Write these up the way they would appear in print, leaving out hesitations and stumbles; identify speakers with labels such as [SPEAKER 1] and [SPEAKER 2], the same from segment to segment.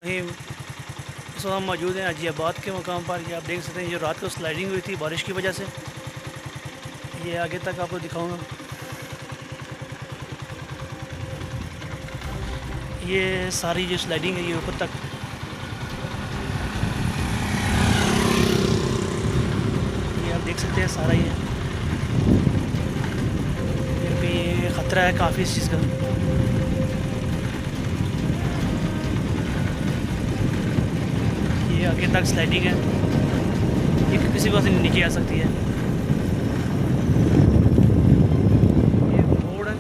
[SPEAKER 1] वहीं इस वक्त हम मौजूद हैं अजीबाद के मुकाम पर। ये आप देख सकते हैं, जो रात को स्लाइडिंग हुई थी बारिश की वजह से। ये आगे तक आपको दिखाऊंगा। ये सारी जो स्लाइडिंग है ये ऊपर तक, ये आप देख सकते हैं सारा ये ख़तरा है काफ़ी इस चीज़ का। ये आगे तक स्लाइडिंग है, ये किसी वजह से नीचे आ सकती है। ये रोड है,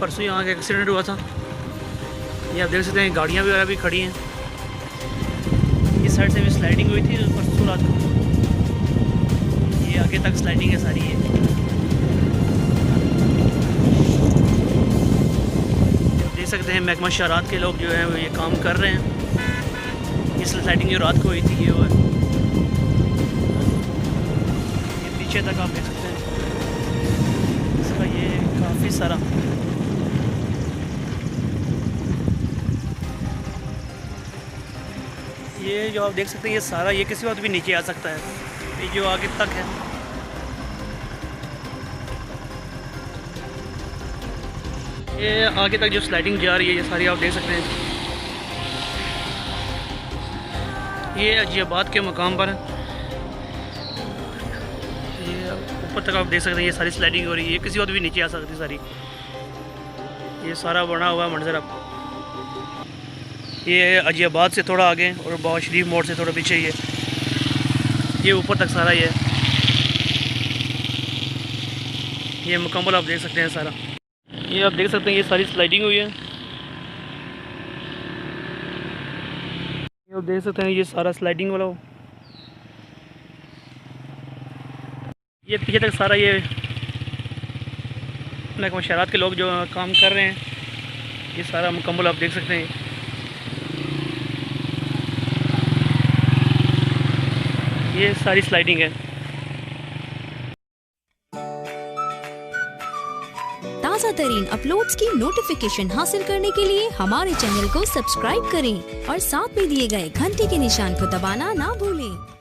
[SPEAKER 1] परसों यहाँ का एक्सीडेंट हुआ था। ये आप देख सकते हैं गाड़ियाँ वगैरह भी खड़ी हैं। इस साइड से भी स्लाइडिंग हुई थी परसों रात को। ये आगे तक स्लाइडिंग है सारी है। देख सकते हैं महकमा शरात के लोग जो हैं वो ये काम कर रहे हैं। ये स्लाइडिंग जो रात को हुई थी ये वो है। ये पीछे तक आप देख सकते हैं इसका ये काफ़ी सारा। ये जो आप देख सकते हैं ये सारा ये किसी वक्त भी नीचे आ सकता है। ये जो आगे तक है, ये आगे तक जो स्लाइडिंग जा रही है ये सारी आप देख सकते हैं। ये अजीबाद के मुकाम पर ये ऊपर तक आप देख सकते हैं ये सारी स्लाइडिंग हो रही है। ये किसी वक्त भी नीचे आ सकती है सारी। ये सारा बना हुआ मंजर आप। ये अजीबाद से थोड़ा आगे और बाबा शरीफ मोड़ से थोड़ा पीछे ये ऊपर तक सारा ये मुकम्मल आप देख सकते हैं सारा। ये आप देख सकते हैं ये सारी स्लाइडिंग हुई है। ये आप देख सकते हैं ये सारा स्लाइडिंग वाला ये पीछे तक सारा ये महकमा शरात के लोग जो काम कर रहे हैं ये सारा मुकम्मल आप देख सकते हैं। ये सारी स्लाइडिंग है।
[SPEAKER 2] ताज़ा तरीन अपलोड्स की नोटिफिकेशन हासिल करने के लिए हमारे चैनल को सब्सक्राइब करें और साथ में दिए गए घंटी के निशान को दबाना ना भूलें।